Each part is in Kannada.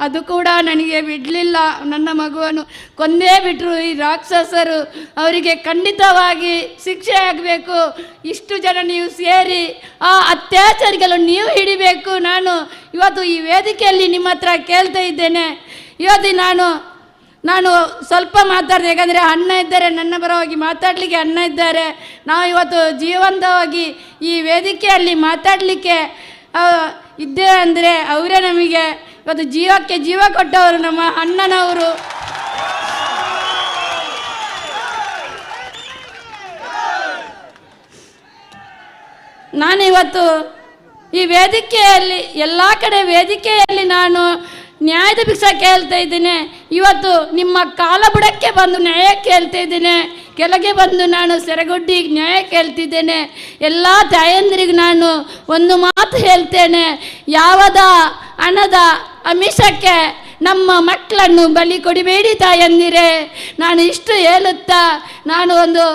ಅದು ಕೂಡ ನನಗೆ ಬಿಡಲಿಲ್ಲ. ನನ್ನ ಮಗುವನ್ನು ಕೊಂದೇ ಬಿಟ್ಟರು ಈ ರಾಕ್ಷಸರು. ಅವರಿಗೆ ಖಂಡಿತವಾಗಿ ಶಿಕ್ಷೆ ಆಗಬೇಕು. ಇಷ್ಟು ಜನ ನೀವು ಸೇರಿ ಆ ಅತ್ಯಾಚಾರಿಗಳು ನೀವು ಹಿಡಿಬೇಕು. ನಾನು ಇವತ್ತು ಈ ವೇದಿಕೆಯಲ್ಲಿ ನಿಮ್ಮ ಹತ್ರ ಕೇಳ್ತಾ ಇದ್ದೇನೆ. ಇವತ್ತು ನಾನು ಸ್ವಲ್ಪ ಮಾತಾಡಿದೆ, ಯಾಕಂದರೆ ಅಣ್ಣ ಇದ್ದಾರೆ, ನನ್ನ ಪರವಾಗಿ ಮಾತಾಡಲಿಕ್ಕೆ ಅಣ್ಣ ಇದ್ದಾರೆ. ನಾವು ಇವತ್ತು ಜೀವಂತವಾಗಿ ಈ ವೇದಿಕೆಯಲ್ಲಿ ಮಾತಾಡಲಿಕ್ಕೆ ಇದ್ದೇವೆ ಅಂದರೆ ಅವರೇ ನಮಗೆ ಇವತ್ತು ಜೀವಕ್ಕೆ ಜೀವ ಕೊಟ್ಟವರು, ನಮ್ಮ ಅಣ್ಣನವರು. ನಾನಿವತ್ತು ಈ ವೇದಿಕೆಯಲ್ಲಿ ಎಲ್ಲ ಕಡೆ ವೇದಿಕೆಯಲ್ಲಿ ನಾನು ನ್ಯಾಯದ ಭಿಕ್ಷೆ ಕೇಳ್ತಾ ಇದ್ದೇನೆ. ಇವತ್ತು ನಿಮ್ಮ ಕಾಲ ಬುಡಕ್ಕೆ ಬಂದು ನ್ಯಾಯ ಕೇಳ್ತಾ ಇದ್ದೇನೆ. ಕೆಳಗೆ ಬಂದು ನಾನು ಸೆರಗೊಡ್ಡಿ ನ್ಯಾಯ ಕೇಳ್ತಿದ್ದೇನೆ. ಎಲ್ಲ ತಾಯಂದಿರಿಗೆ ನಾನು ಒಂದು ಮಾತು ಹೇಳ್ತೇನೆ, ಯಾವದ ಹಣದ ಅಮಿಷಕ್ಕೆ ನಮ್ಮ ಮಕ್ಕಳನ್ನು ಬಲಿ ಕೊಡಬೇಡಿ ತಾಯಂದಿರೇ. ನಾನು ಇಷ್ಟು ಹೇಳುತ್ತಾ ನಾನು ಒಂದು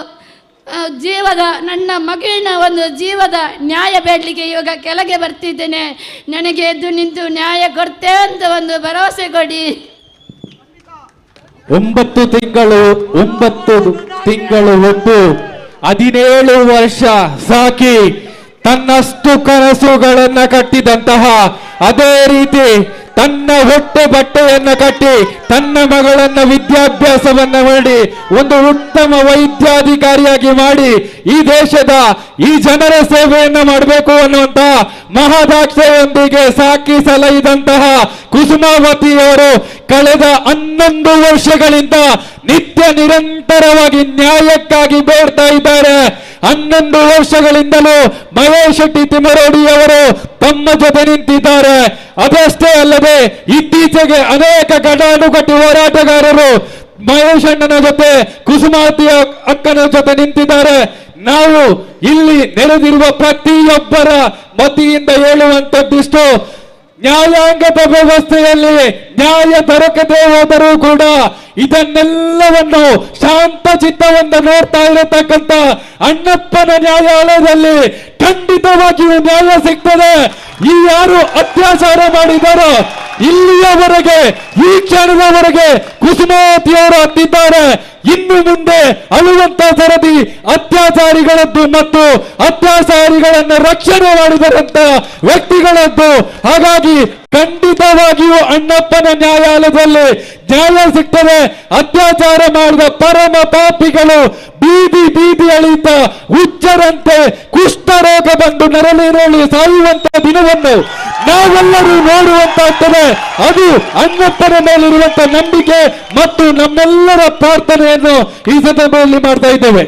ನನ್ನ ಮಗುವಿನ ಒಂದು ಜೀವದ ನ್ಯಾಯ ಬೇಡಲಿಕ್ಕೆ ಇವಾಗ ಕೆಳಗೆ ಬರ್ತಿದ್ದೇನೆ. ನನಗೆ ಎದ್ದು ನಿಂತು ನ್ಯಾಯ ಕೊಡ್ತೇವೆ ಅಂತ ಒಂದು ಭರವಸೆ ಕೊಡಿ. 9 ತಿಂಗಳು ಒಟ್ಟು 17 ವರ್ಷ ಸಾಕಿ ತನ್ನಷ್ಟು ಕನಸುಗಳನ್ನ ಕಟ್ಟಿದಂತಹ, ಅದೇ ರೀತಿ ತನ್ನ ಹೊಟ್ಟೆ ಬಟ್ಟೆಯನ್ನ ಕಟ್ಟಿ ತನ್ನ ಮಗಳನ್ನ ವಿದ್ಯಾಭ್ಯಾಸವನ್ನ ಮಾಡಿ ಒಂದು ಉತ್ತಮ ವೈದ್ಯಾಧಿಕಾರಿಯಾಗಿ ಮಾಡಿ ಈ ದೇಶದ ಈ ಜನರ ಸೇವೆಯನ್ನ ಮಾಡಬೇಕು ಅನ್ನುವಂತ ಮಹದಾಕ್ಷೆಯೊಂದಿಗೆ ಸಾಕಿ ಸಲಹಿದಂತಹ ಕುಸುಮಾವತಿಯವರು ಕಳೆದ 11 ವರ್ಷಗಳಿಂದ ನಿತ್ಯ ನಿರಂತರವಾಗಿ ನ್ಯಾಯಕ್ಕಾಗಿ ಬೇಡ್ತಾ ಇದ್ದಾರೆ. 11 ವರ್ಷಗಳಿಂದಲೂ ಮಹೇಶ್ ಶೆಟ್ಟಿ ತಿಮ್ಮರೋಡಿ ಅವರು ತಮ್ಮ ಜೊತೆ ನಿಂತಿದ್ದಾರೆ. ಅದಷ್ಟೇ ಅಲ್ಲದೆ ಇತ್ತೀಚೆಗೆ ಅನೇಕ ಘಟಾನುಘಟಿ ಹೋರಾಟಗಾರರು ಮಹೇಶ್ ಅಣ್ಣನ ಜೊತೆ ಕುಸುಮಾವತಿಯ ಅಕ್ಕನ ಜೊತೆ ನಿಂತಿದ್ದಾರೆ. ನಾವು ಇಲ್ಲಿ ನೆರೆದಿರುವ ಪ್ರತಿಯೊಬ್ಬರ ವತಿಯಿಂದ ಹೇಳುವಂತದ್ದಿಷ್ಟು, ನ್ಯಾಯಾಂಗದ ವ್ಯವಸ್ಥೆಯಲ್ಲಿ ನ್ಯಾಯ ದೊರಕದೆ ಹೋದರೂ ಕೂಡ ಇದನ್ನೆಲ್ಲವನ್ನು ಶಾಂತ ಚಿತ್ತದಿಂದ ನೋಡ್ತಾ ಇರತಕ್ಕಂತ ಅಣ್ಣಪ್ಪನ ನ್ಯಾಯಾಲಯದಲ್ಲಿ ಖಂಡಿತವಾಗಿಯೂ ನ್ಯಾಯ ಸಿಗ್ತದೆ. ಈ ಯಾರು ಅತ್ಯಾಚಾರ ಮಾಡಿದಾರೋ ಇಲ್ಲಿಯವರೆಗೆ ಈ ಕ್ಷಣದವರೆಗೆ ಕುಸುಮಾವತಿಯವರು ಹತ್ತಿದ್ದಾರೆ. ಇನ್ನು ಮುಂದೆ ಅಳುವಂತ ಸರದಿ ಅತ್ಯಾಚಾರಿಗಳದ್ದು ಮತ್ತು ಅತ್ಯಾಚಾರಿಗಳನ್ನು ರಕ್ಷಣೆ ಮಾಡಿದರಂತ ವ್ಯಕ್ತಿಗಳದ್ದು. ಹಾಗಾಗಿ ಖಂಡಿತವಾಗಿಯೂ ಅಣ್ಣಪ್ಪನ ನ್ಯಾಯಾಲಯದಲ್ಲಿ ನ್ಯಾಯ ಸಿಗ್ತದೆ. ಅತ್ಯಾಚಾರ ಮಾಡಿದ ಪರಮ ಪಾಪಿಗಳು ಬೀದಿ ಬೀದಿ ಅಳಿತ ಹುಚ್ಚರಂತೆ ಕುಷ್ಠರೋಗ ಬಂದು ನರಳಿ ಸಾಯುವಂತ ದಿನವನ್ನು ನಾವೆಲ್ಲರೂ ನೋಡುವಂತಾಗ್ತದೆ. ಅದು ಅಣ್ಣಪ್ಪನ ಮೇಲಿರುವಂತ ನಂಬಿಕೆ ಮತ್ತು ನಮ್ಮೆಲ್ಲರ ಪ್ರಾರ್ಥನೆಯನ್ನು ಈ ಸಂದರ್ಭದಲ್ಲಿ ಮಾಡ್ತಾ ಇದ್ದೇವೆ.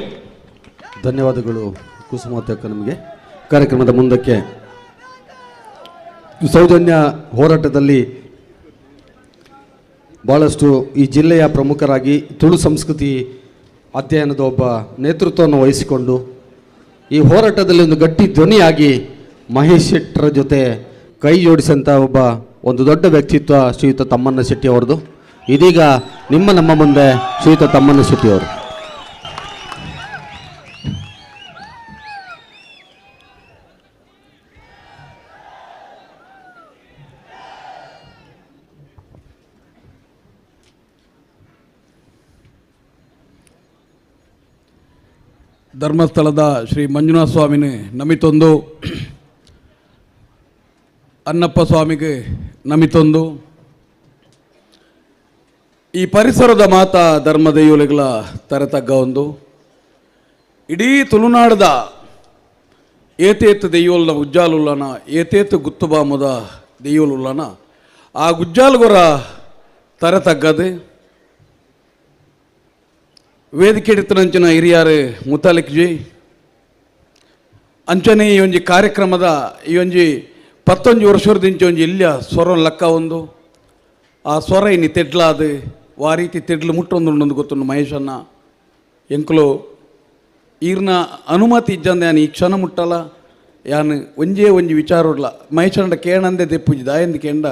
ಧನ್ಯವಾದಗಳು ಕುಸುಮಾವತಿ ಅಕ್ಕ. ನಮಗೆ ಕಾರ್ಯಕ್ರಮದ ಮುಂದಕ್ಕೆ ಸೌಜನ್ಯ ಹೋರಾಟದಲ್ಲಿ ಬಹಳಷ್ಟು ಈ ಜಿಲ್ಲೆಯ ಪ್ರಮುಖರಾಗಿ ತುಳು ಸಂಸ್ಕೃತಿ ಅಧ್ಯಯನದ ಒಬ್ಬ ನೇತೃತ್ವವನ್ನು ವಹಿಸಿಕೊಂಡು ಈ ಹೋರಾಟದಲ್ಲಿ ಒಂದು ಗಟ್ಟಿ ಧ್ವನಿಯಾಗಿ ಮಹೇಶ್ ಶೆಟ್ಟರ ಜೊತೆ ಕೈ ಜೋಡಿಸಂಥ ಒಂದು ದೊಡ್ಡ ವ್ಯಕ್ತಿತ್ವ ಶ್ರೀಯುತ ತಮ್ಮಣ್ಣ ಶೆಟ್ಟಿ ಅವರದು. ಇದೀಗ ನಮ್ಮ ಮುಂದೆ ಶ್ರೀಯುತ ತಮ್ಮಣ್ಣ ಶೆಟ್ಟಿ ಅವರು. ಧರ್ಮಸ್ಥಳದ ಶ್ರೀ ಮಂಜುನಾಥ ಸ್ವಾಮಿನೇ ನಮಿತೊಂದು, ಅನ್ನಪ್ಪ ಸ್ವಾಮಿಗೆ ನಮಿತೊಂದು. ಈ ಪರಿಸರದ ಮಾತ ಧರ್ಮ ದೈವಗಳ ತರತಗ್ಗ ಒಂದು ಇಡೀ ತುಳುನಾಡದ ಏತೇತ್ ದೆಯ್ಯೋಲ್ನ ಉಜ್ಜಾಲುಲ್ಲನ ಏತೇತ್ ಗುತ್ತುಬಾಮುದ ದೆಯ್ಯೋಲುಲ್ಲನ ಆ ಗುಜ್ಜಾಲುಗೊರ ತರತಗ್ಗದೆ ವೇದಿಕೆ ಹಿಡಿತನಂಚಿನ ಹಿರಿಯರು ಮುತಾಲಿಕ್ ಜಿ ಅಂಚನೆ ಈ ಒಂಜಿ ಕಾರ್ಯಕ್ರಮದ ಈ ಒಂಜಿ 11 ವರ್ಷದಿಂದ ಒಂಜಿ ಇಲ್ಲಿಯ ಸ್ವರ ಲಕ್ಕ ಒಂದು ಆ ಸ್ವರ ಇನ್ನು ತೆಡ್ಲಾದು ಆ ರೀತಿ ತೆಡ್ಲು ಮುಟ್ಟೊಂದು ಗೊತ್ತುಂಡು ಮಹೇಶನ್ನ ಎಂಕುಲು ಈರ್ನ ಅನುಮತಿ ಇಜ್ಜಂದೆ ಯಾನು ಈ ಕ್ಷಣ ಮುಟ್ಟಲ್ಲ ಯಾನು ಒಂಜಿ ವಿಚಾರಲ್ಲ ಮಹೇಶಣ್ಣ ಕೇಳಂದೆ ದೆಪ್ಪುಜಿ ದಾಯಂದು ಕೇಂಡ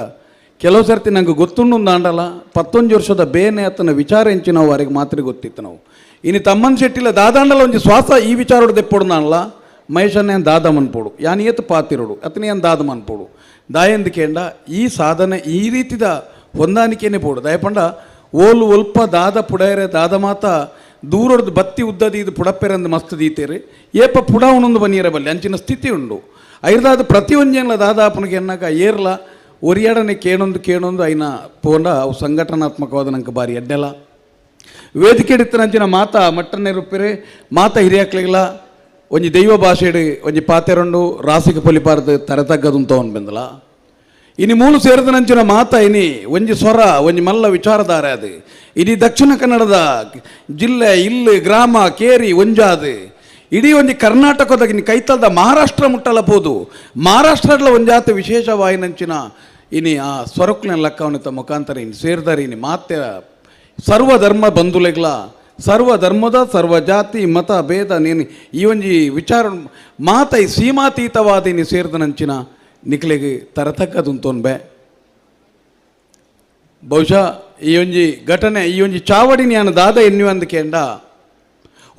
ಕೆಲವು ಸರ್ತಿ ನಂಗೆ ಗೊತ್ತುಂಡು ಆಂಡಲ್ಲ 11 ವರ್ಷದ ಬೇನೆ ಆತನ ವಿಚಾರ ಹೆಂಚಿ ನಾವು ಅವರಿಗೆ ಮಾತ್ರ ಗೊತ್ತಿತ್ತು. ನಾವು ಇನ್ನು ತಮ್ಮನ ಶೆಟ್ಟಿಲ್ಲ ದಾದಾಂಡಲ್ಲ ಒಂಜಿ ಶ್ವಾಸ ಈ ವಿಚಾರೋಡು ದೆಪ್ಪೊಡು ನಾನಲ್ಲ ಮಹೇಶನ್ನ ಏನು ದಾದ ಮನ್ಪೋಡು ಯಾನು ಏತು ಪಾತಿರೋಡು ಅತನ ಏನು ದಾದ ಮನ್ಪೋಡು ದಾಯಂದು ಕೇಂಡ ಈ ಸಾಧನೆ ಈ ರೀತಿದ ಹೊಂದಾಣಿಕೆನೇ ಪೋಡು ದಯಪಂಡ ಓಲು ಒಲ್ಪ ದಾದ ಪುಡೇರೆ ದಾದ ಮಾತ ದೂರದ್ದು ಬತ್ತಿ ಉದ್ದದಿ ಇದು ಪುಡಪ್ಪೆರಂದು ಮಸ್ತ್ ದೀತೇರಿ ಏಪ ಪುಡ ಉಣೊಂದು ಬನ್ನಿಯರ ಬಲ್ಲಿ ಅಂಚಿನ ಸ್ಥಿತಿ ಉಂಡು ಐರ್ದಾದ ಪ್ರತಿಯೊಂಜೇನ್ಲ ದಾದಾಪನಿಗೆ ಎನ್ನಾಗ ಏರ್ಲ ಒರಿಯಾಡನೆ ಕೇಣೊಂದು ಐನ ಪೋಂಡ ಅವು ಸಂಘಟನಾತ್ಮಕವಾದ ನಂಗೆ ಬಾರಿ ಎಡ್ಡೆಲ್ಲ ವೇದಿಕೆ ಹಿಡಿತನಂಚಿನ ಮಾತ ಮಟ್ಟನ್ನೇ ರುಪ್ಪಿರೆ ಮಾತ ಹಿರಿಯಾಕ್ಲಿಲ್ಲ ಒಂಜಿ ದೈವ ಭಾಷೆಡು ಒಂಜಿ ಪಾತೆರೊಂಡು ರಾಸಿಕ ಪೊಲಿಪಾರ್ದು ತರತಗ್ಗದು ತಗೊಂಡು ಬಂದಲ ಇನಿ ಮೂಲು ಸೇರಿದನಂಚಿನ ಮಾತ ಇನಿ ಒಂಜಿ ಸ್ವರ ಒಂಜಿ ಮಲ್ಲ ವಿಚಾರಧಾರೆ ಅದು ಇಡೀ ದಕ್ಷಿಣ ಕನ್ನಡದ ಜಿಲ್ಲೆ ಇಲ್ಲಿ ಗ್ರಾಮ ಕೇರಿ ಒಂಜಾದು ಇಡೀ ಒಂಜಿ ಕರ್ನಾಟಕದಾಗ ಇನ್ನು ಕೈತಲ್ದ ಮಹಾರಾಷ್ಟ್ರ ಮುಟ್ಟಲ ಪೋದು ಮಹಾರಾಷ್ಟ್ರಡ್ಲ ಒಂಜಾತ ವಿಶೇಷವಾಯಿನಂಚಿನ ಇನಿ ಆ ಸ್ವರಕ್ಲಿನ ಲೆಕ್ಕವನಿತ ಮುಖಾಂತರ ಇನ್ನು ಸೇರಿದಾರೆ ಇನಿ ಮಾತೆ ಸರ್ವಧರ್ಮ ಬಂಧುಲೆಗ್ಲ ಸರ್ವ ಧರ್ಮದ ಸರ್ವ ಜಾತಿ ಮತ ಭೇದ ನೀನು ಈ ಒಂಜಿ ವಿಚಾರ ಮಾತ ಈ ಸೀಮಾತೀತವಾದ ಇನ್ನು ಸೇರಿದನಂಚಿನ ನಿಕ್ಲೆಗೆ ತರತಕ್ಕದುಂತೋನ್ಬೆ ಬಹುಶಃ ಈ ಒಂಜಿ ಘಟನೆ ಈ ಒಂಜಿ ಚಾವಡಿ ನಾನು ದಾದ ಎನ್ನುವಂದು ಕೇಂಡ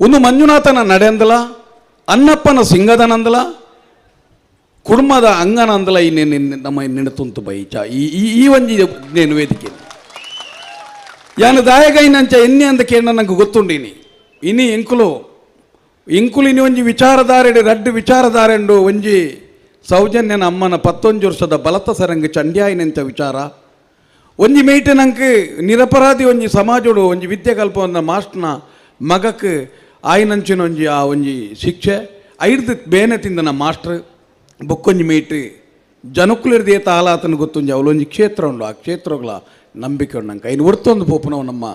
ಒಂದು ಮಂಜುನಾಥನ ನಡೆಯಂದಲ ಅನ್ನಪ್ಪನ ಸಿಂಗದನಂದಲ ಕುಟುಂಬದ ಅಂಗನಂದಲ ಈ ನಮ್ಮ ನೆನತುಂತು ಬೈಚ ಈ ಒಂಜಿ ನೇನು ವೇದಿಕೆ ಯಾನು ದಾಯಗೈನಂಚ ಎನ್ನೆ ಅಂದ ಕೇಂಡ ನಂಗೆ ಗೊತ್ತುಂಡಿನಿ ಇನಿ ಇಂಕುಲಿನಿ ಒಂಜಿ ವಿಚಾರಧಾರೆಡು ರಡ್ಡು ವಿಚಾರಧಾರೆಂಡು ಒಂಜಿ ಸೌಜನ್ಯನ ಅಮ್ಮನ 11 ವರ್ಷದ ಬಲತ ಸರಂಗ ಚಂಡ್ಯಾಯಿನಂಚ ವಿಚಾರ ಒಂಜಿ ಮೇಯ್ಟೆ ನಂಗೆ ನಿರಪರಾಧಿ ಒಂಜಿ ಸಮಾಜೋಡು ಒಂಜಿ ವಿದ್ಯೆ ಕಲ್ಪವನ್ನ ಮಾಸ್ಟ್ನ ಮಗಕ್ಕೆ ಆಯ್ನಂಚಿನ ಒಂಜಿ ಆ ಒಂಜಿ ಶಿಕ್ಷೆ ಐರ್ದು ಬೇನೆ ತಿಂದನ ಮಾಸ್ಟ್ರ್ ಬೊಕ್ಕೊಂಜಿ ಮೇಯ್ಟ್ ಜನಕ್ಕುಲಿರ್ದು ಏತ ಆಲಾತನ ಗೊತ್ತೊಂಜಿ ಅವಳೊಂಜಿ ಕ್ಷೇತ್ರ ಉಂಡು ಆ ಕ್ಷೇತ್ರಗಳ ನಂಬಿಕೆ ಉಂಡು ನಂಗೆ ಐನು ಹೊರ್ತೊಂದು ಪೋಪುನವು ನಮ್ಮ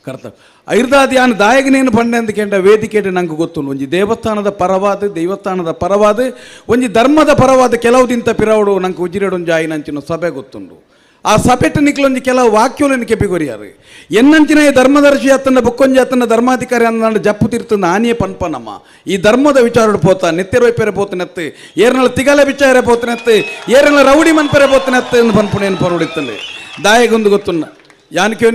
ಕರ್ತವ್ಯ ಐರ್ದಾದಿ ಯಾನು ದಾಯಗನೇನು ಪಂಡೆ ಅಂತ ಕೇಂದ್ರ ವೇದಿಕೆ ನಂಗೆ ಗೊತ್ತುಂಡು ಒಂಜಿ ದೇವಸ್ಥಾನದ ಪರವಾದ ಒಂಜಿ ಧರ್ಮದ ಪರವಾದ ಕೆಲವು ದಿಂತ ಪಿರವಡು ನಂಗೆ ಉಜಿರೆಡೊಂಜಿ ಆಯ್ನಂಚಿನ ಸಭೆ ಗೊತ್ತುಂಡು ಆ ಸಭೆಟ್ ನಿಕ್ಲೊಂಜಿ ಕೆಲವು ವಾಕ್ಯೋಲನ್ನು ಕೆಪಿಗೊರಿಯಾರು ಎನ್ನಂಚಿನ ಈ ಧರ್ಮದರ್ಶಿ ಅತ್ತನ ಬೊಕ್ಕೊಂಜಿ ಅತ್ತನ ಧರ್ಮಾಧಿಕಾರಿ ಅನ್ನ ಜಪ್ಪು ತಿರ್ತಂದು ಆನಿಯೇ ಪನ್ಪನಮ್ಮ ಈ ಧರ್ಮದ ವಿಚಾರ ಪೋತ ನೆತ್ತೆರ ವೈಪೆರೆ ಪೋತನೆತ್ತು ಏರ್ನಳ ತಿಗಲ ವಿಚಾರ ಪೋತನೆತ್ತು ಏರ್ನಳ ರೌಡಿ ಮನ್ಪೆರೆ ಪೋತನೆತ್ತು ಎಂದು ಪನ್ಪುಣೇನು ಪನ್ನುಡಿತ್ತಲ್ಲಿ ದಾಯಗೊಂದು ಗೊತ್ತುನ್ನ ಯಾನಕ್ಕೆ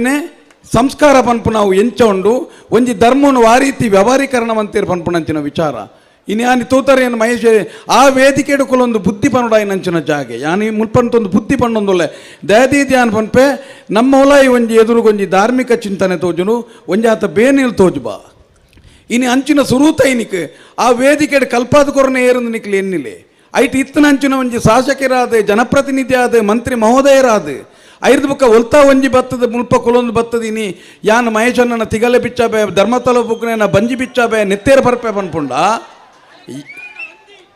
ಸಂಸ್ಕಾರ ಪನ್ಪು ನಾವು ಎಂಚ ಉಂಡು ಒಂಜಿ ಧರ್ಮವನ್ನು ಆ ರೀತಿ ವ್ಯವಹಾರೀಕರಣವಂತೀರು ಪನ್ಪುಣಂಚಿನ ವಿಚಾರ ಇನ್ನು ಯಾನಿ ತೂತರೇನು ಮಹೇಶ್ ಆ ವೇದಿಕೆ ಒಂದು ಬುದ್ಧಿ ಪನ್ನುಡಾಯಿನಂಚಿನ ಜಾಗೆ ಯಾನಿ ಮುಲ್ಪಂತೊಂದು ಬುದ್ಧಿ ಪಣ್ಣೊಂದುಲ್ಲೆ ದಯದೀತಿ ಯಾನ್ ಪನ್ಪೆ ನಮ್ಮ ಒಲಾಯಿ ಒಂಜಿ ಎದುರುಗೊಂಜಿ ಧಾರ್ಮಿಕ ಚಿಂತನೆ ತೋಜುನು ಒಂಜಿ ಆತ ಬೇನಿಲ್ ತೋಜುಬಾ ಇನ್ನು ಅಂಚಿನ ಸುರೂತ ಇನಿಕ್ ಆ ವೇದಿಕೆ ಕಲ್ಪಾದ ಕೊರನೆ ಏರಂದು ನಿಕ್ಲಿ ಎನ್ನಿಲೆ ಐಟ್ ಇತ್ತನ ಅಂಚಿನ ಒಂಜಿ ಶಾಸಕರಾದ ಜನಪ್ರತಿನಿಧಿ ಆದ ಮಂತ್ರಿ ಮಹೋದಯರಾದ ಐರ್ದು ಬುಕ್ಕ ಒಲ್ತಾ ಒಂಜಿ ಬತ್ತದ ಮುಲ್ಪ ಕೊಲೊಂದು ಬತ್ತದಿನಿ ಯಾನ್ ಮಹೇಶನ್ನ ತಿಗಲೆ ಬಿಚ್ಚಾಬೆ ಧರ್ಮಸ್ಥಳ ಬುಕ್ನೇನ ಬಂಜಿ ಬಿಚ್ಚಾಬೆ ನೆತ್ತೇರ ಬರ್ಪೆ ಪನ್ಪುಂಡ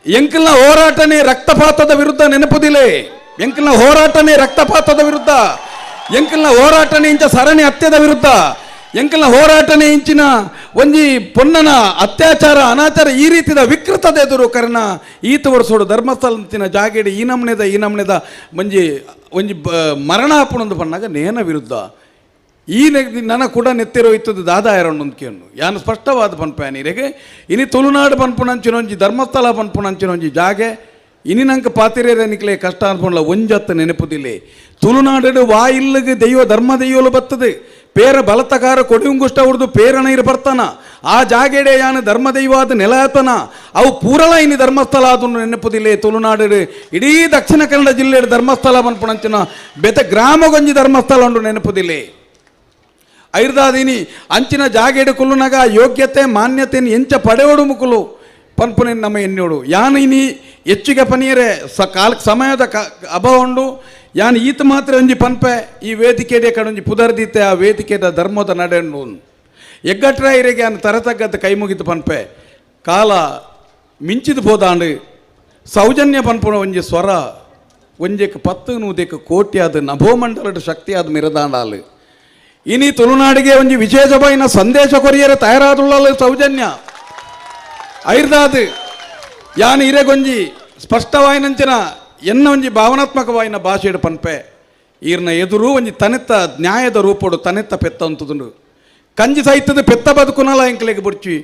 ಎಂಕಲ್ನ ಹೋರಾಟನೇ ರಕ್ತಪಾತದ ವಿರುದ್ಧ ನೆನಪುದಿಲೆ ಎಂಕಲ್ನ ಹೋರಾಟನೇ ರಕ್ತಪಾತದ ವಿರುದ್ಧ ಎಂಕಲ್ನ ಹೋರಾಟನೇ ಇಂಚ ಸರಣಿ ಹತ್ಯದ ವಿರುದ್ಧ ಎಂಕಲ್ನ ಹೋರಾಟನೇ ಇಂಚಿನ ಒಂಜಿ ಪೊನ್ನನ ಅತ್ಯಾಚಾರ ಅನಾಚಾರ ಈ ರೀತಿದ ವಿಕೃತದ ಎದುರು ಕರ್ನ ಈತ ವರ್ಷೋಡು ಧರ್ಮಸ್ಥಳಂತಿನ ಜಾಗೇಡಿ ಈ ನಮ್ನೆದ ಒಂಜಿ ಮರಣ ಹಾಪುಣಂದು ಪಣ್ಣಾಗ ನೇನ ವಿರುದ್ಧ ಈ ನನ್ನ ಕೂಡ ನೆತ್ತಿರೋಯ್ತದ ದಾದ ಎರೊಂದು ಕೇಳು ಯಾನು ಸ್ಪಷ್ಟವಾದ ಪನ್ಪೇನಿರೆಗೆ ಇನಿ ತುಳುನಾಡು ಪನ್ಪುಣಂಚಿನೊಂಜಿ ಧರ್ಮಸ್ಥಳ ಪನ್ಪುಣಂಚಿನೊಂಜಿ ಜಾಗೆ ಇನಿ ನಂಗೆ ಪಾತಿರೇರ ನಿಕ್ಲೆ ಕಷ್ಟ ಅನ್ಪೊಂಡ್ಲ ಒಂಜತ್ತು ನೆನಪುದಿಲ್ಲ ತುಳುನಾಡು ವಾ ಇಲ್ಲಿಗೆ ಧರ್ಮ ದೈವಲು ಬರ್ತದೆ ಪೇರ ಬಲತಕಾರ ಕೊಡಿಯುಂಗುಷ್ಟ ಹುಡ್ದು ಪೇರಣ ಇರು ಬರ್ತಾನ ಆ ಜಾಗೆಡೆ ಯಾನು ಧರ್ಮ ದೈವಾದ ನೆಲತನ ಅವು ಪೂರಲ ಇನಿ ಧರ್ಮಸ್ಥಳ ಅದನ್ನು ನೆನಪುದಿಲ್ಲ ತುಳುನಾಡು ಇಡೀ ದಕ್ಷಿಣ ಕನ್ನಡ ಜಿಲ್ಲೆ ಧರ್ಮಸ್ಥಳ ಪನ್ಪುಣಂಚಿನ ಬೆತ್ತ ಗ್ರಾಮಗೊಂಜಿ ಧರ್ಮಸ್ಥಳ ಉಂಡು ನೆನಪುದಿಲ್ಲ ಐರ್ದಾದಿನಿ ಅಂಚಿನ ಜಾಗೇಡು ಕುಲ್ಲುನಗ ಯೋಗ್ಯತೆ ಮಾನ್ಯತೆಯನ್ನು ಎಂಚ ಪಡೆಯೋಡು ಮುಕುಲು ಪನ್ಪುನೇನು ನಮ್ಮ ಎನ್ನೋಡು ಯಾನು ಇನಿ ಹೆಚ್ಚಿಗೆ ಪನಿಯರೆ ಸಮಯದ ಅಭಾವ ಉಂಡು ಯಾನು ಈತ ಮಾತ್ರ ಒಂಜಿ ಪನ್ಪೆ ಈ ವೇದಿಕೆಡೆ ಕಡೊಂಜಿ ಪುದರ್ದೀತೆ ಆ ವೇದಿಕೆದ ಧರ್ಮದ ನಡೆಯನ್ನು ಎಗ್ಗಟ್ರ ಇರೆಗೆ ಯಾನು ತರತಕ್ಕಂಥ ಕೈ ಮುಗಿತು ಪನ್ಪೆ ಕಾಲ ಮಿಂಚಿದು ಹೋದಾಂಡು ಸೌಜನ್ಯ ಪನ್ಪುಣ ಒಂಜಿ ಸ್ವರ ಒಂಜಕ್ಕೆ 10 ಕೋಟಿ ಆದ ನಭೋಮಂಡಲದ ಶಕ್ತಿ ಆದ ಮಿರದಾಂಡಾಲು ಇನಿ ತುಳುನಾಡಿಗೆ ಒಂಜಿ ವಿಶೇಷವಾಯಿನ ಸಂದೇಶ ಕೊರಿಯರೆ ತಯಾರಾದುಳ್ಳಲು ಸೌಜನ್ಯ ಐರ್ದಾದು ಯಾನು ಇರೆಗೊಂಜಿ ಸ್ಪಷ್ಟವಾಯಿನಂಚಿನ ಎನ್ನ ಒಂಜಿ ಭಾವನಾತ್ಮಕವಾಯಿನ ಭಾಷೆಡು ಪನ್ಪೆ ಈರ್ನ ಎದುರು ಒಂಜಿ ತನೆತ್ತ ನ್ಯಾಯದ ರೂಪೋಡು ತನೆತ್ತ ಪೆತ್ತ ಅಂತದುಂಡು ಕಂಜಿ ಸಹಿತದ ಪೆತ್ತ ಬದುಕುನಲ ಎಂಕ್ಲೆಗೆ ಬುಡ್ಚಿ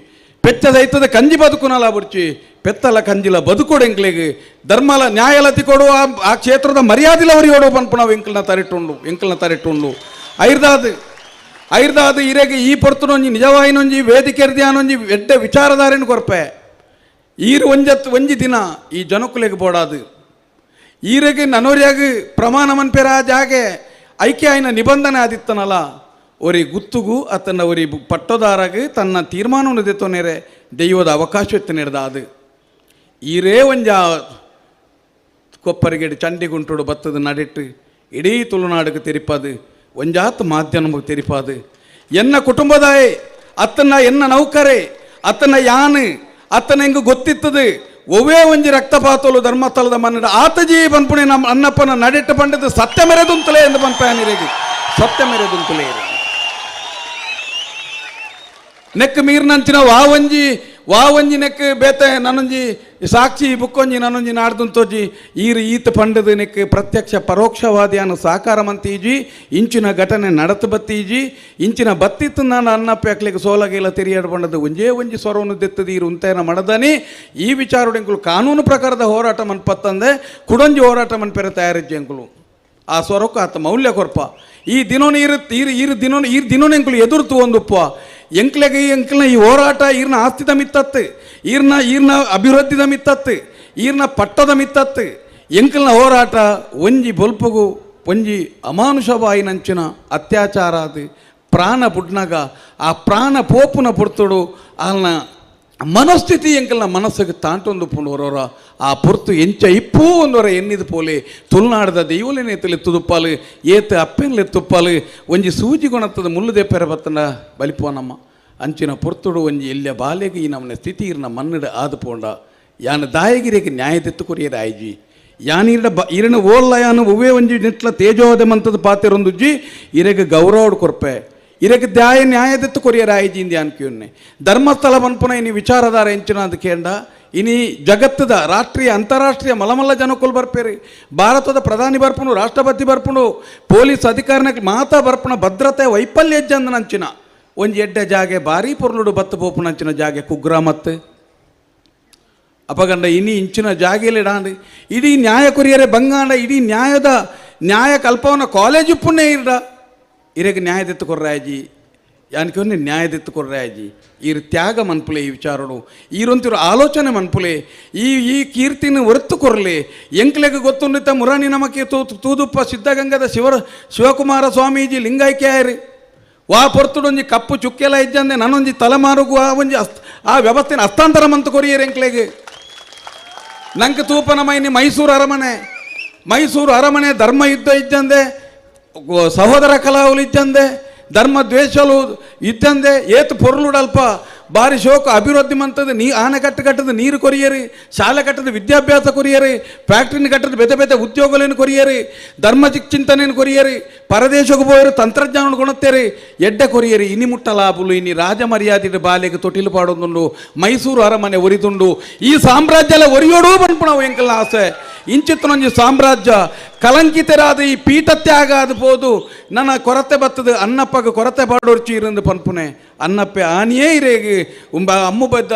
ಪೆಚ್ಚ ಸಹಿತದ ಕಂಜಿ ಬದುಕುನಲ ಬುಡ್ಚಿ ಪೆತ್ತಲ ಕಂಜಿಲ ಬದುಕೋಡು ಎಂಕ್ಲೆಗೆ ಧರ್ಮಲ ನ್ಯಾಯಲತಿ ಕೊಡುವ ಆ ಕ್ಷೇತ್ರದ ಮರ್ಯಾದಿಲವರಿಯೋಡು ಪನ್ಪುಣವು ಎಂಕಲ್ನ ತರೆಟ್ಟುಂಡು ಐರ್ದಾದು ಇರೆಗೆ ಈ ಪೊರ್ತುನೊಂಜಿ ನಿಜವಾಯಿನೊಂಜಿ ವೇದಿಕೆ ಧ್ಯಾನೊಂಜಿ ಎಡ್ಡೆ ವಿಚಾರಧಾರೆನು ಕೊರ್ಪೆ ಈರು ಒಂಜಿ ದಿನ ಈ ಜನಕ್ಕುಲೆಗೆ ಬೋಡಾದು ಈರೆಗೆ ನನೋರಿಯಾಗ ಪ್ರಮಾಣ ಮನ್ಪೆರ ಜಾಗೆ ಐಕ್ಯ ಆಯ್ನ ನಿಬಂಧನೆ ಆದಿತ್ತನಲ್ಲ ಒರಿ ಗುತ್ತುಗೂ ಅತನ ಒರಿ ಪಟ್ಟದಾರಾಗ ತನ್ನ ತೀರ್ಮಾನವನ್ನು ದೆತ್ತೋನೇರೆ ದೈವದ ಅವಕಾಶ ನಡೆದ ಅದು ಈರೇ ಒಂಜ ಕೊಪ್ಪರಿಗೆಡು ಚಂಡಿಗುಂಟುಡು ಬತ್ತದ ನಡಿಟ್ಟು ಇಡೀ ತುಳುನಾಡಿಗೆ ತೆರಿಪಾದು ಒಂಜಾತ್ ಮಾಧ್ಯಮಕ್ಕೆ ತೆರಿಪಾದು ಎನ್ನ ಕುಟುಂಬದಾಯೇ ಅತ್ತನ ಎನ್ನ ನೌಕರೇ ಅತ್ತನ ಯಾನು ಅತ್ತನ ಹೆಂಗೆ ಗೊತ್ತಿತ್ತದು ಒವೇ ಒಂಜಿ ರಕ್ತಪಾತಲು ಧರ್ಮಸ್ಥಳದ ಮನ್ನಡ ಆತಜಿ ಬನ್ಪುಣೆ ನಮ್ಮ ಅನ್ನಪ್ಪನ ನಡಿಟ್ಟು ಬಂಡದು ಸತ್ಯ ಮೆರೆದುಂತಲೇ ಎಂದು ಬನ್ಪನಿರೆಗಿ ಸತ್ಯ ಮೆರೆದುಂತಲೇ ನೆಕ್ ಮೀರ್ನಂಚಿನ ವಾವಂಜಿ ನೆಕ್ ಬೇತೆ ನನ್ನೊಂಜಿ ಸಾಕ್ಷಿ ಬುಕ್ಕೊಂಜಿ ನನ್ನೊಂಜಿ ನಾಡ್ದುಂತೋಜಿ ಈತ ಪಂಡದು ನೆಕ್ ಪ್ರತ್ಯಕ್ಷ ಪರೋಕ್ಷವಾದಿಯನ್ನು ಸಾಕಾರ ಮಂತೀಜಿ ಇಂಚಿನ ಘಟನೆ ನಡತು ಬತ್ತೀಜಿ ಇಂಚಿನ ಬತ್ತಿತ್ತು ನಾನು ಅನ್ನಪ್ಪ ಹಾಕ್ಲಿಕ್ಕೆ ಸೋಲಗೆಲ್ಲ ತೆರಿಯಾಡು ಪಂಡದು ಒಂಜಿ ಸ್ವರವನ್ನು ದೆತ್ತದು ಈರು ಉಂತೇನ ಮಡದನಿ ಈ ವಿಚಾರಡೆಂಕುಲು ಕಾನೂನು ಪ್ರಕಾರದ ಹೋರಾಟ ಮನ್ಪತ್ತಂದೆ ಕುಡೊಂಜಿ ಹೋರಾಟ ಮನ್ಪೆರೆ ತಯಾರಿಜ್ಜೆಂಕುಲು ಆ ಸ್ವರಕ್ಕೂ ಆತ ಮೌಲ್ಯ ಕೊರ್ಪ ಈ ದಿನೋನು ದಿನೋನೆಂಕುಲು ಎದುರ್ತು ಒಂದುಪ್ಪ ಎಂಕ್ಲೆನ ಈ ಹೋರಾಟ ಈರ್ನ ಆಸ್ತಿದ ಮಿತ್ತತ್ತು ಈರ್ನ ಅಭಿವೃದ್ಧಿದ ಮಿತ್ತತ್ತು ಈರ್ನ ಪಟ್ಟದ ಮಿತ್ತತ್ತು ಎಂಕಲ್ನ ಹೋರಾಟ ಒಂಜಿ ಬೊಲ್ಪಗು ಒಂಜಿ ಅಮಾನುಷವಾಯಿನಂಚಿನ ಅತ್ಯಾಚಾರ ಅದು ಪ್ರಾಣ ಬುಡ್ನಾಗ ಆ ಪ್ರಾಣ ಪೋಪುನ ಪುಡ್ತುಡು ಅಲ್ನ ಮನಸ್ಥಿತಿ ಎಂಕಲ್ನ ಮನಸ್ಸಿಗೆ ತಾಂಟೊಂದು ಪುಂಡವರವರ ಆ ಪುರ್ತು ಎಂಚ ಇಪ್ಪೂ ಒಂದವರ ಎನ್ನಿದು ಪೋಲೆ ತುಳುನಾಡದ ದೈವಲೇನೆತ್ತಲಿ ತುದುಪ್ಪಾಲು ಏತು ಅಪ್ಪೆನ್ಲೆ ತುಪ್ಪಾಲು ಒಂಜಿ ಸೂಜಿ ಗುಣತ್ತದ ಮುಳ್ಳುದೆ ಪೆರ ಬತ್ತನ ಬಲಿಪೋನಮ್ಮ ಅಂಚಿನ ಪುರ್ತುಡು ಒಂಜಿ ಎಲ್ಲ ಬಾಲೆಗೆ ಈ ನಮ್ಮನೆ ಸ್ಥಿತಿ ಇರ್ನ ಮನ್ನಡ ಆದು ಪೋಂಡ ಯಾನ ದಾಯಗಿರಿಗೆ ನ್ಯಾಯ ತೆತ್ತು ಕೊರಿಯರ ಆಯ್ಜಿ ಇರನ ಓಲ್ಲ ಯಾನು ಒವೇ ಒಂಜಿ ನಿಟ್ಲ ತೇಜೋದೆ ಮಂತದ ಪಾತಿರೊಂದುಜ್ಜಿ ಇರೆಗೆ ಗೌರವಡು ಕೊರ್ಪೆ ಇರಕ್ಕೆ ನ್ಯಾಯ ದೆತ್ತು ಕೊರಿಯರ ಆಯ್ಜಿ ಇಂದಿ ಅನ್ಕಿಯೊನ್ನೆ ಧರ್ಮಸ್ಥಳ ಬನ್ಪುನ ಇನಿ ವಿಚಾರಧಾರ ಎಂಚಿನ ಅದು ಕೇಂಡ ಇನಿ ಜಗತ್ತದ ರಾಷ್ಟ್ರೀಯ ಅಂತಾರಾಷ್ಟ್ರೀಯ ಮಲಮಲ್ಲ ಜನಕ್ಕುಲು ಬರ್ಪೇರಿ ಭಾರತದ ಪ್ರಧಾನಿ ಬರ್ಪುನು ರಾಷ್ಟ್ರಪತಿ ಬರ್ಪುನು ಪೊಲೀಸ್ ಅಧಿಕಾರಿನ ಮಾತಾ ಬರ್ಪುನ ಭದ್ರತೆ ವೈಫಲ್ಯ ಹೆಜ್ಜಂದ ನಂಚಿನ ಒಂಜಿ ಎಡ್ಡೆ ಜಾಗೆ ಭಾರಿ ಪೊರ್ಲುಡು ಬತ್ತು ಪೋಪುನಂಚಿನ ಜಾಗೆ ಕುಗ್ರಾಮತ್ತು ಅಪಗಂಡ ಇನಿ ಇಂಚಿನ ಜಾಗೆಲಿಡಾಂಡು ಇಡೀ ನ್ಯಾಯ ಕೊರಿಯರೆ ಬಂಗಾಂಡ ಇಡೀ ನ್ಯಾಯ ಕಲ್ಪವನ ಕಾಲೇಜು ಪುಣ್ಯ ಇರ್ಡ ಇರೆಗೆ ನ್ಯಾಯ ದೆತ್ತು ಕೊರ್ರಾಯಜಿ ಯಾನಕ್ಕೆ ನ್ಯಾಯ ದೆತ್ತು ಕೊರ್ರಾಯಜಿ ಈರು ತ್ಯಾಗ ಮನ್ಪುಲೆ ಈ ವಿಚಾರಡು ಈರೊಂತಿರು ಆಲೋಚನೆ ಮನ್ಪುಲೆ ಈ ಕೀರ್ತಿನ ಹೊರತು ಕೊರಲೆ ಎಂಕ್ಲೆಗೆ ಗೊತ್ತುಂಡಿತ ಮುರಾಣಿ ನಮಕ್ಕೆ ತೂದುಪ್ಪ ಸಿದ್ಧಗಂಗದ ಶಿವಕುಮಾರ ಸ್ವಾಮೀಜಿ ಲಿಂಗೈಕ್ಯಾಯರಿ ವಾ ಪೊರ್ತುಡೊಂಜಿ ಕಪ್ಪು ಚುಕ್ಕೆಲ್ಲ ಇಜ್ಜಂದೆ ನನ್ನೊಂಜಿ ತಲೆಮಾರುಗು ಆ ವ್ಯವಸ್ಥೆನ ಹಸ್ತಾಂತರ ಮಂತು ಕೊರಿಯರು ಎಂಕ್ಲೆಗೆ ನಂಗೆ ತೂಪನ ಮೈನಿ ಮೈಸೂರು ಅರಮನೆ ಧರ್ಮ ಯುದ್ಧ ಇಜ್ಜಂದೆ ಸಹೋದರ ಕಲಾವುಲು ಇಜ್ಜಂದೆ ಧರ್ಮ ದ್ವೇಷಲು ಇದ್ದಂದೆ ಏತು ಪೊರ್ಲುಡಲ್ಪ ಭಾರಿ ಶೋಕ ಅಭಿವೃದ್ಧಿ ಮಂತದ ಆನೆಕಟ್ಟು ಕಟ್ಟದ ನೀರು ಕೊರಿಯರಿ ಶಾಲೆ ಕಟ್ಟದ ವಿದ್ಯಾಭ್ಯಾಸ ಕೊರಿಯರಿ ಫ್ಯಾಕ್ಟ್ರಿನ ಕಟ್ಟದ ಬೆತೆ ಉದ್ಯೋಗಗಳನ್ನು ಕೊರಿಯರಿ ಧರ್ಮ ಚಿಂತನೆಯನ್ನು ಕೊರಿಯರಿ ಪರದೇಶಕ್ಕೆ ಹೋಯರು ತಂತ್ರಜ್ಞಾನ ಕೊಣತ್ತೇರಿ ಎಡ್ಡೆ ಕೊರಿಯರಿ ಇನಿ ಮುಟ್ಟಲಾಬುಲು ಇನಿ ರಾಜ ಮರ್ಯಾದೆ ಬಾಲೆಗೆ ತೊಟ್ಟಿಲು ಪಾಡೋದುಂಡು ಮೈಸೂರು ಅರಮನೆ ಒರಿದುಂಡು ಈ ಸಾಮ್ರಾಜ್ಯ ಎಲ್ಲ ಒರಿಯೋಡೂ ಬಂದ್ಪುಣವು ಎಂಕಲ್ನ ಆಸೆ ಇಂಚಿತ್ತನೊಂಜಿ ಸಾಮ್ರಾಜ್ಯ ಕಲಂಕಿತರಾದ ಈ ಪೀಠತ್ಯಾಗ ಆದಬೋದು ನನ್ನ ಕೊರತೆ ಬತ್ತದ ಅನ್ನಪ್ಪಗೆ ಕೊರತೆ ಪಾಡೋರ್ಚಿ ಇರಂದು ಪನ್ಪುನೆ ಅನ್ನಪ್ಪೆ ಆನಿಯೇ ಇರೇಗಿ ಅಮ್ಮು ಬದ್ದ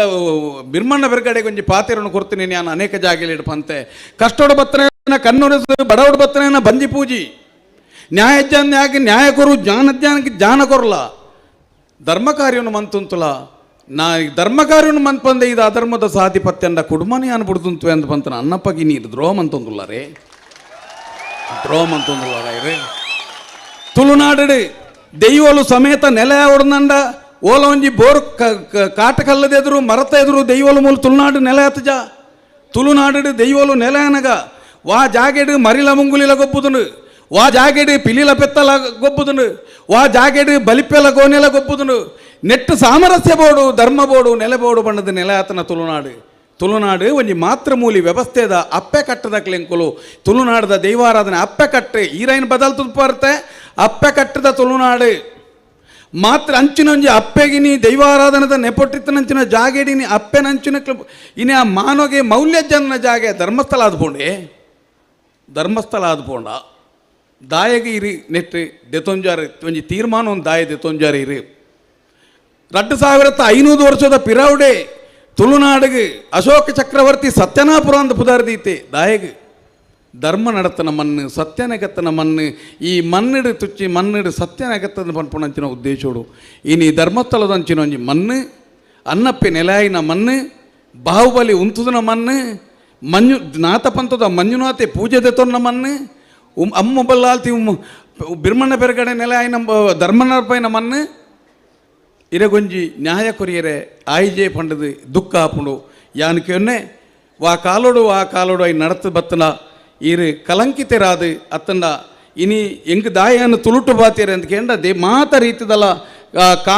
ಬಿರ್ಮಣ್ಣ ಬೆರ್ಗಡೆಗೆ ಒಂಜಿ ಪಾತೆರನ್ನು ಕೊಡ್ತೀನಿ ನಾನು ಅನೇಕ ಜಾಗೆಲಿಡು ಪಂತೆ ಕಷ್ಟೋಡು ಬತ್ತನೇನ ಕಣ್ಣೊರೆಸು ಬಡವಡು ಬತ್ತನೇನ ಬಂದಿ ಪೂಜಿ ನ್ಯಾಯ ಕೊರು ಜ್ಞಾನ ಕೊರಲ ಧರ್ಮ ಕಾರ್ಯವನ್ನು ಮಂತುಂತುಲ ನಾ ಧರ್ಮಕಾರ್ಯನು ಮನ್ಪಂದೆ ಇದು ಅಧರ್ಮದ ಸಾಧಿಪತ್ಯಂಡ ಕುಡುಮನಿ ಅನ್ಬಿಡ್ತುಂತು ಎಂದು ಪಂತನ ಅನ್ನಪ್ಪಗಿ ನೀರು ದ್ರೋಹ ಮಂತೊಂದುಲ್ಲಾರೆ ತುಳುನಾಡು ದೈವಲು ಸಮೇತ ನೆಲೆ ಹೊಡೆದಂಡ ಓಲ ಒಂಜಿ ಬೋರ್ ಕಾಟಕಲ್ಲದೆದುರು ಮರತ ಎದುರು ದೈವಲು ಮೂಲ ತುಳುನಾಡು ನೆಲೆ ಹತ್ತಜ ತುಳುನಾಡು ದೈವಲು ನೆಲೆ ಅನಗ ವಾ ಜಾಗೆಡು ಮರಿಲ ಮುಂಗುಲಿಲ ಗೊಬ್ಬುದುನು ವಾ ಜಾಗೆಡು ಪಿಲಿಲ ಪೆತ್ತಲ ಗೊಬ್ಬುದುನು ವಾ ಜಾಗೆಡು ಬಲಿಪೆಲ ಗೋನೆಲ ಗೊಬ್ಬುದುನು ನೆಟ್ಟು ಸಾಮರಸ್ಯ ಬೋಡು ಧರ್ಮ ಬೋಡು ನೆಲೆ ಬೋಡು ಬಣ್ಣದ ನೆಲೆ ಆತನ ತುಳುನಾಡು ಒಂಜಿ ಮಾತೃಮೂಲಿ ವ್ಯವಸ್ಥೆದ ಅಪ್ಪೆ ಕಟ್ಟದ ಕ್ಲೆಂಕುಲು ತುಳುನಾಡದ ದೈವಾರಾಧನೆ ಅಪ್ಪೆ ಕಟ್ಟೆ ಈರೈನ್ ಬದಲ್ತು ಬರುತ್ತೆ ಅಪ್ಪೆ ಕಟ್ಟದ ತುಳುನಾಡು ಮಾತ್ರ ಅಂಚಿನೊಂಜಿ ಅಪ್ಪೆಗಿನಿ ದೈವಾರಾಧನದ ನೆಪೊಟ್ಟಿತ್ತನಂಚಿನ ಜಾಗೆಡಿನಿ ಅಪ್ಪೆನಂಚಿನ ಇನಿ ಆ ಮಾನೋಗೆ ಮೌಲ್ಯ ಜನ ಜಾಗೆ ಧರ್ಮಸ್ಥಳ ಆದ್ಪೋಂಡ ದಾಯಗೆ ಇರಿ ನೆಟ್ಟು ದೆತೊಂಜಾರು ಒಂಜಿ ತೀರ್ಮಾನ ಒಂದು ದಾಯ ದೆತೊಂಜಾರು ಇರಿ 2500 ವರ್ಷದ ಪಿರೌಡೆ ತುಳುನಾಡಿಗೆ ಅಶೋಕ ಚಕ್ರವರ್ತಿ ಸತ್ಯನಾಪುರ ಅಂತ ಪುದಾರ್ದೀತೆ ದಾಯಗೆ ಧರ್ಮ ನಡತನ ಮಣ್ಣು ಸತ್ಯನಗತ್ತನ ಮಣ್ಣು ಈ ಮಣ್ಣಿಡು ತುಚ್ಚಿ ಮಣ್ಣಿಡು ಸತ್ಯನಗತ್ತನ ಪನ್ಪುಣಂಚಿನ ಉದ್ದೇಶೋಡು ಇನಿ ಧರ್ಮಸ್ಥಳದಂಚಿನ ಒಂಜಿ ಮಣ್ಣು ಅನ್ನಪ್ಪೆ ನೆಲಾಯಿನ ಮಣ್ಣು ಬಾಹುಬಲಿ ಉಂತುದನ ಮಣ್ಣು ನಾತ ಪಂಥದ ಮಂಜುನಾಥೆ ಪೂಜೆ ದೆತೊನ್ನ ಮಣ್ಣು ಅಮ್ಮ ಬಲ್ಲಾಲ್ತಿ ಬಿರ್ಮಣ್ಣ ಪೆರಗಡೆ ನೆಲೆ ಆಯ್ನ ಧರ್ಮನರ್ಪೈನ ಮಣ್ಣು ಇರಗೊಂಜಿ ನ್ಯಾಯ ಕೊರಿಯರೆ ಆಯ್ಜೆ ಪಂಡದು ದುಃಖ ಆಪುಂಡು ಯಾನಕ್ಕೆ ವಾ ಕಾಲೋಡು ಐ ನಡತು ಬತ್ತನ ಇರು ಕಲಂಕಿತರಾದು ಅತ್ತಂಡ ಇನಿ ಎಂಗ್ ದಾಯವನ್ನು ತುಳುಟು ಬಾತೀರ ಅಂತ ಕೇಂದ್ರ ದೇ ಮಾತ ರೀತಿದಲ್ಲ